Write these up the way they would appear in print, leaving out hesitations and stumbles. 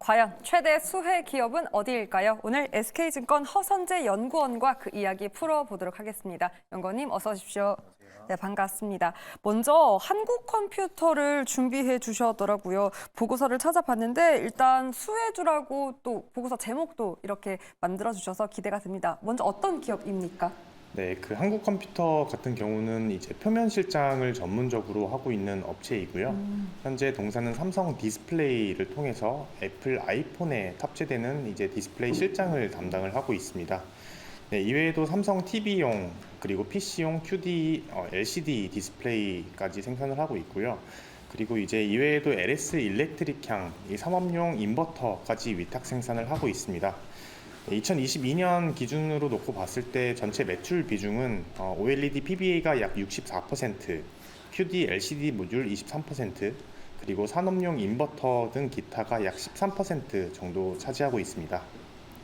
과연 최대 수혜 기업은 어디일까요? 오늘 SK증권 허선재 연구원과 그 이야기 풀어보도록 하겠습니다. 연구원님 어서 오십시오. 네, 반갑습니다. 먼저 한국 컴퓨터를 준비해 주셨더라고요. 보고서를 찾아봤는데 일단 수혜주라고 또 보고서 제목도 이렇게 만들어 주셔서 기대가 됩니다. 먼저 어떤 기업입니까? 네, 그 한국 컴퓨터 같은 경우는 이제 표면 실장을 전문적으로 하고 있는 업체이고요. 현재 동사는 삼성 디스플레이를 통해서 애플 아이폰에 탑재되는 이제 디스플레이 실장을 담당을 하고 있습니다. 네, 이외에도 삼성 TV용 그리고 PC용 QD, LCD 디스플레이까지 생산을 하고 있고요. 그리고 이제 이외에도 LS 일렉트릭향, 이 산업용 인버터까지 위탁 생산을 하고 있습니다. 2022년 기준으로 놓고 봤을 때 전체 매출 비중은 OLED PBA가 약 64%, QD LCD 모듈 23%, 그리고 산업용 인버터 등 기타가 약 13% 정도 차지하고 있습니다.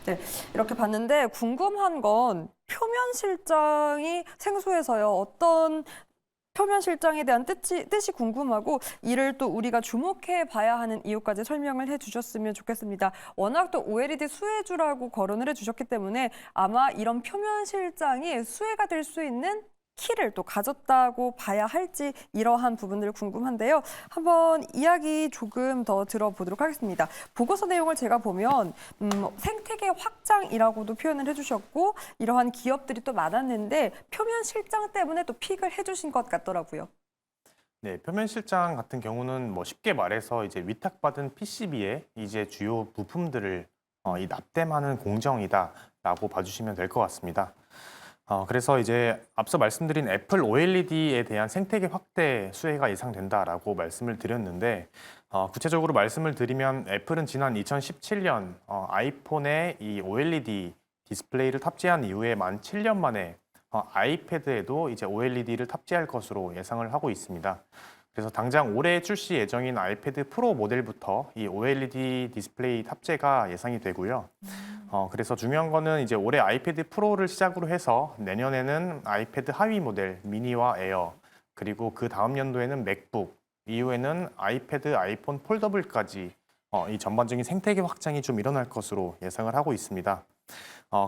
네, 이렇게 봤는데 궁금한 건 표면 실장이 생소해서요. 어떤 표면 실장에 대한 뜻이 궁금하고 이를 또 우리가 주목해 봐야 하는 이유까지 설명을 해주셨으면 좋겠습니다. 워낙 또 OLED 수혜주라고 거론을 해주셨기 때문에 아마 이런 표면 실장이 수혜가 될 수 있는 키를 또 가졌다고 봐야 할지 이러한 부분들 궁금한데요. 한번 이야기 조금 더 들어보도록 하겠습니다. 보고서 내용을 제가 보면 생태계 확장이라고도 표현을 해주셨고 이러한 기업들이 또 많았는데 표면 실장 때문에 또 픽을 해주신 것 같더라고요. 네, 표면 실장 같은 경우는 뭐 쉽게 말해서 이제 위탁받은 PCB에 이제 주요 부품들을 이 납땜하는 공정이다라고 봐주시면 될 것 같습니다. 그래서 이제 앞서 말씀드린 애플 OLED에 대한 생태계 확대 수혜가 예상된다라고 말씀을 드렸는데 구체적으로 말씀을 드리면 애플은 지난 2017년 아이폰에 이 OLED 디스플레이를 탑재한 이후에 만 7년 만에 아이패드에도 이제 OLED를 탑재할 것으로 예상을 하고 있습니다. 그래서 당장 올해 출시 예정인 아이패드 프로 모델부터 이 OLED 디스플레이 탑재가 예상이 되고요. 그래서 중요한 거는 이제 올해 아이패드 프로를 시작으로 해서 내년에는 아이패드 하위 모델 미니와 에어, 그리고 그 다음 연도에는 맥북, 이후에는 아이패드, 아이폰 폴더블까지 이 전반적인 생태계 확장이 좀 일어날 것으로 예상을 하고 있습니다.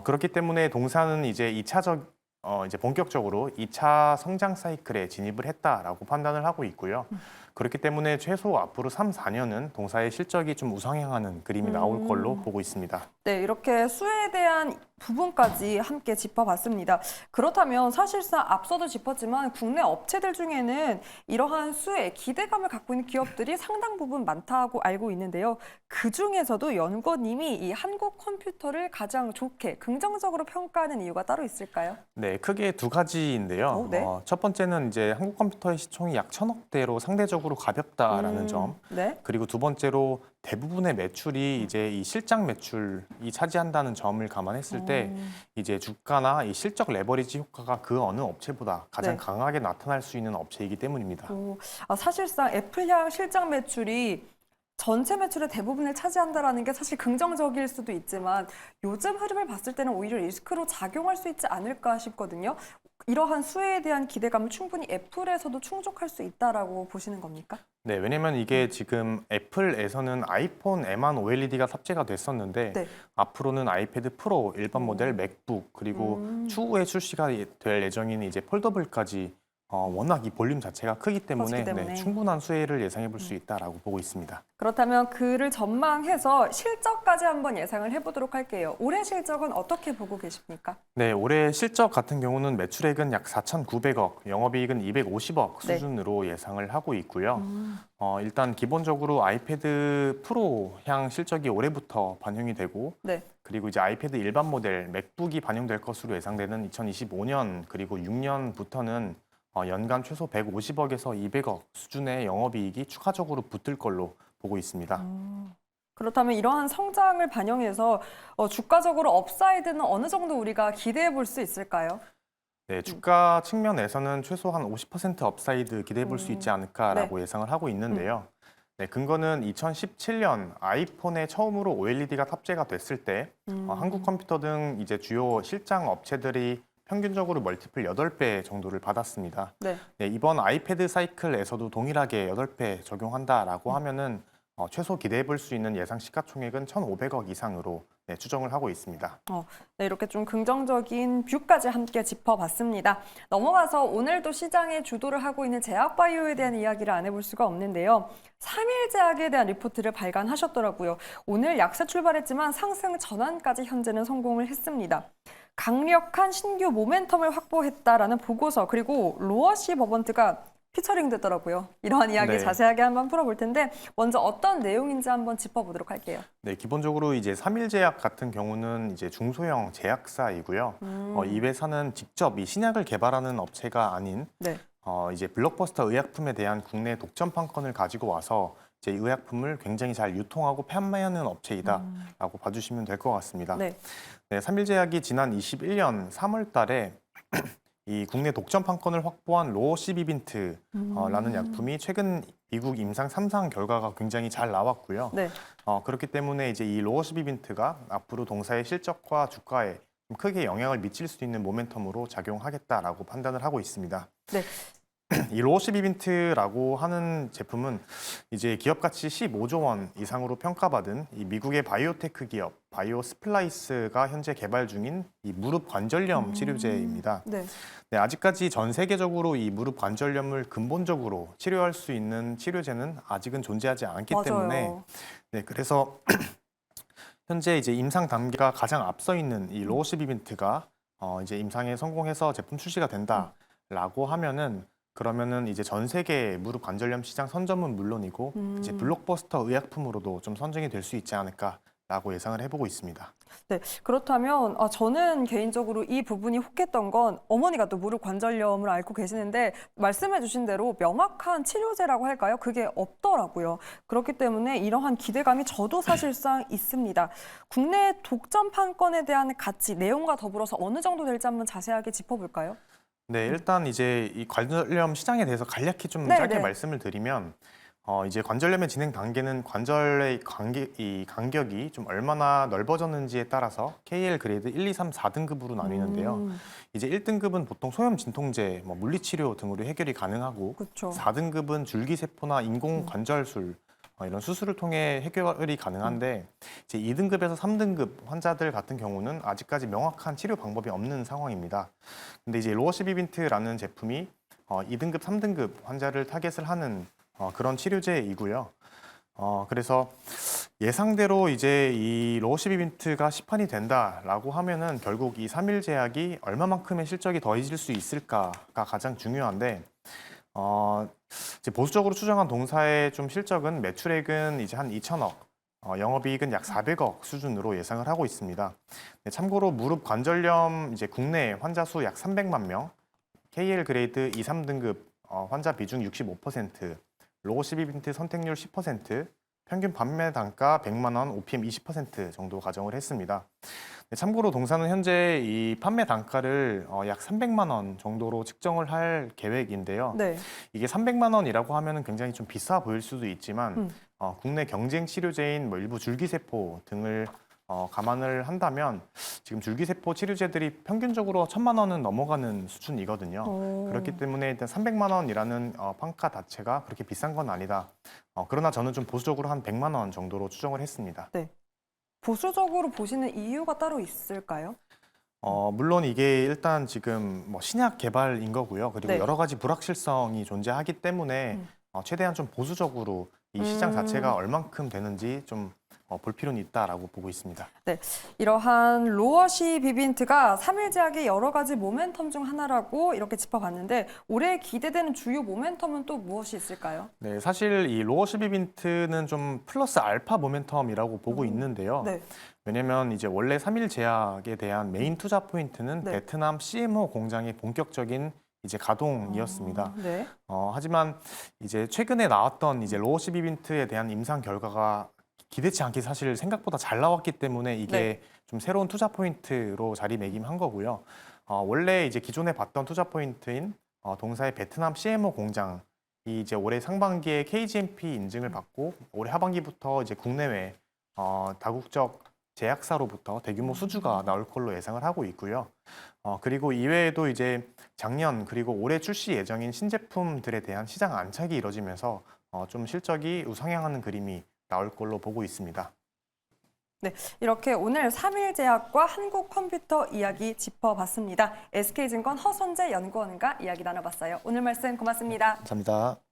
그렇기 때문에 동사는 이제 이제 본격적으로 2차 성장 사이클에 진입을 했다라고 판단을 하고 있고요. 그렇기 때문에 최소 앞으로 3, 4년은 동사의 실적이 좀 우상향하는 그림이 나올 걸로 보고 있습니다. 네, 이렇게 수혜에 대한 부분까지 함께 짚어봤습니다. 그렇다면 사실상 앞서도 짚었지만 국내 업체들 중에는 이러한 수혜, 기대감을 갖고 있는 기업들이 상당 부분 많다고 알고 있는데요. 그중에서도 연구원님이 이 한국 컴퓨터를 가장 좋게, 긍정적으로 평가하는 이유가 따로 있을까요? 네, 크게 두 가지인데요. 네. 첫 번째는 이제 한국 컴퓨터의 시총이 약 1,000억대로 상대적으로 가볍다라는 점. 네. 그리고 두 번째로 대부분의 매출이 이제 이 실장 매출이 차지한다는 점을 감안했을 때 이제 주가나 이 실적 레버리지 효과가 그 어느 업체보다 가장 네. 강하게 나타날 수 있는 업체이기 때문입니다. 사실상 애플향 실장 매출이 전체 매출의 대부분을 차지한다는 게 사실 긍정적일 수도 있지만 요즘 흐름을 봤을 때는 오히려 리스크로 작용할 수 있지 않을까 싶거든요. 이러한 수혜에 대한 기대감을 충분히 애플에서도 충족할 수 있다라고 보시는 겁니까? 네, 왜냐면 이게 지금 애플에서는 아이폰에만 OLED가 탑재가 됐었는데 네. 앞으로는 아이패드 프로, 일반 모델, 맥북, 그리고 추후에 출시가 될 예정인 이제 폴더블까지 워낙 이 볼륨 자체가 크기 때문에, 때문에. 충분한 수혜를 예상해 볼 수 있다라고 보고 있습니다. 그렇다면 그를 전망해서 실적까지 한번 예상을 해보도록 할게요. 올해 실적은 어떻게 보고 계십니까? 네, 올해 실적 같은 경우는 매출액은 약 4,900억, 영업이익은 250억 네. 수준으로 예상을 하고 있고요. 일단 기본적으로 아이패드 프로향 실적이 올해부터 반영이 되고 네. 그리고 이제 아이패드 일반 모델, 맥북이 반영될 것으로 예상되는 2025년 그리고 6년부터는 연간 최소 150억에서 200억 수준의 영업이익이 추가적으로 붙을 걸로 보고 있습니다. 그렇다면 이러한 성장을 반영해서 주가적으로 업사이드는 어느 정도 우리가 기대해 볼 수 있을까요? 네, 주가 측면에서는 최소한 50% 업사이드 기대해 볼 수 있지 않을까라고 예상을 하고 있는데요. 네, 근거는 2017년 아이폰에 처음으로 OLED가 탑재가 됐을 때 한국 컴퓨터 등 이제 주요 실장 업체들이 평균적으로 멀티플 8배 정도를 받았습니다. 네. 네, 이번 아이패드 사이클에서도 동일하게 8배 적용한다라고 하면은 최소 기대해 볼 수 있는 예상 시가총액은 1,500억 이상으로 추정을 하고 있습니다. 네, 이렇게 좀 긍정적인 뷰까지 함께 짚어봤습니다. 넘어가서 오늘도 시장의 주도를 하고 있는 제약바이오에 대한 이야기를 안 해볼 수가 없는데요. 3일제약에 대한 리포트를 발간하셨더라고요. 오늘 약세 출발했지만 상승 전환까지 현재는 성공을 했습니다. 강력한 신규 모멘텀을 확보했다라는 보고서, 그리고 로어시 버번트가 피처링 됐더라고요. 이러한 이야기 네. 자세하게 한번 풀어볼 텐데 먼저 어떤 내용인지 한번 짚어보도록 할게요. 네, 기본적으로 이제 삼일제약 같은 경우는 이제 중소형 제약사이고요. 이 회사는 직접 이 신약을 개발하는 업체가 아닌 네. 이제 블록버스터 의약품에 대한 국내 독점 판권을 가지고 와서 이제 의약품을 굉장히 잘 유통하고 판매하는 업체이다라고 봐주시면 될 것 같습니다. 네. 네, 삼일제약이 지난 21년 3월 달에 이 국내 독점 판권을 확보한 로시비빈트라는 약품이 최근 미국 임상 3상 결과가 굉장히 잘 나왔고요. 네. 그렇기 때문에 이제 이 로시비빈트가 앞으로 동사의 실적과 주가에 좀 크게 영향을 미칠 수 있는 모멘텀으로 작용하겠다라고 판단을 하고 있습니다. 네. 이 로시비빈트라고 하는 제품은 이제 기업 가치 15조 원 이상으로 평가받은 이 미국의 바이오테크 기업 바이오스플라이스가 현재 개발 중인 이 무릎 관절염 치료제입니다. 네. 네, 아직까지 전 세계적으로 이 무릎 관절염을 근본적으로 치료할 수 있는 치료제는 아직은 존재하지 않기 맞아요. 때문에 네, 그래서 현재 이제 임상 단계가 가장 앞서 있는 이 로시비빈트가 이제 임상에 성공해서 제품 출시가 된다라고 하면은 그러면은 이제 전 세계 무릎 관절염 시장 선점은 물론이고 이제 블록버스터 의약품으로도 좀 선정이 될 수 있지 않을까라고 예상을 해보고 있습니다. 네, 그렇다면 저는 개인적으로 이 부분이 혹했던 건 어머니가 또 무릎 관절염을 앓고 계시는데 말씀해 주신 대로 명확한 치료제라고 할까요? 그게 없더라고요. 그렇기 때문에 이러한 기대감이 저도 사실상 있습니다. 국내 독점 판권에 대한 가치, 내용과 더불어서 어느 정도 될지 한번 자세하게 짚어볼까요? 네, 일단 이제 이 관절염 시장에 대해서 간략히 좀 네, 짧게 네. 말씀을 드리면 이제 관절염의 진행 단계는 관절의 이 간격이 좀 얼마나 넓어졌는지에 따라서 KL 그레이드 1, 2, 3, 4등급으로 나뉘는데요. 이제 1등급은 보통 소염 진통제, 뭐 물리치료 등으로 해결이 가능하고 그렇죠. 4등급은 줄기세포나 인공관절술 이런 수술을 통해 해결이 가능한데 이제 2등급에서 3등급 환자들 같은 경우는 아직까지 명확한 치료 방법이 없는 상황입니다. 근데 이제 로어시비빈트라는 제품이 2등급, 3등급 환자를 타겟을 하는 그런 치료제이고요. 그래서 예상대로 이제 이 로시비빈트가 시판이 된다라고 하면은 결국 이 삼일제약이 얼마만큼의 실적이 더해질 수 있을까가 가장 중요한데 이제 보수적으로 추정한 동사의 좀 실적은 매출액은 이제 한 2천억, 영업이익은 약 400억 수준으로 예상을 하고 있습니다. 네, 참고로 무릎 관절염 이제 국내 환자 수 약 300만 명, KL 그레이드 2, 3등급 환자 비중 65%, 로시비빈트 선택률 10%, 평균 판매 단가 100만 원, OPM 20% 정도 가정을 했습니다. 네, 참고로 동사는 현재 이 판매 단가를 약 300만 원 정도로 측정을 할 계획인데요. 네. 이게 300만 원이라고 하면은 굉장히 좀 비싸 보일 수도 있지만 국내 경쟁 치료제인 뭐 일부 줄기세포 등을 감안을 한다면 지금 줄기세포 치료제들이 평균적으로 1,000만 원은 넘어가는 수준이거든요. 그렇기 때문에 일단 300만 원이라는 판가 자체가 그렇게 비싼 건 아니다. 그러나 저는 좀 보수적으로 한 100만 원 정도로 추정을 했습니다. 네. 보수적으로 보시는 이유가 따로 있을까요? 물론 이게 일단 지금 뭐 신약 개발인 거고요. 그리고 네. 여러 가지 불확실성이 존재하기 때문에 최대한 좀 보수적으로 이 시장 자체가 얼만큼 되는지 좀 볼 필요는 있다라고 보고 있습니다. 네, 이러한 로어시 비빈트가 삼일제약의 여러 가지 모멘텀 중 하나라고 이렇게 짚어봤는데 올해 기대되는 주요 모멘텀은 또 무엇이 있을까요? 네, 사실 이 로어시비빈트는 좀 플러스 알파 모멘텀이라고 보고 있는데요. 네. 왜냐면 이제 원래 삼일제약에 대한 메인 투자 포인트는 네. 베트남 CMO 공장의 본격적인 이제 가동이었습니다. 네. 하지만 이제 최근에 나왔던 이제 로어시비빈트에 대한 임상 결과가 기대치 않게 사실 생각보다 잘 나왔기 때문에 이게 네. 좀 새로운 투자 포인트로 자리매김한 거고요. 원래 이제 기존에 봤던 투자 포인트인 동사의 베트남 CMO 공장이 이제 올해 상반기에 KGMP 인증을 받고 올해 하반기부터 이제 국내외 다국적 제약사로부터 대규모 수주가 나올 걸로 예상을 하고 있고요. 그리고 이외에도 이제 작년 그리고 올해 출시 예정인 신제품들에 대한 시장 안착이 이뤄지면서 좀 실적이 우상향하는 그림이 나올 걸로 보고 있습니다. 네, 이렇게 오늘 3일제약과 한국컴퓨터 이야기 짚어봤습니다. SK증권 허선재 연구원과 이야기 나눠봤어요. 오늘 말씀 고맙습니다. 감사합니다.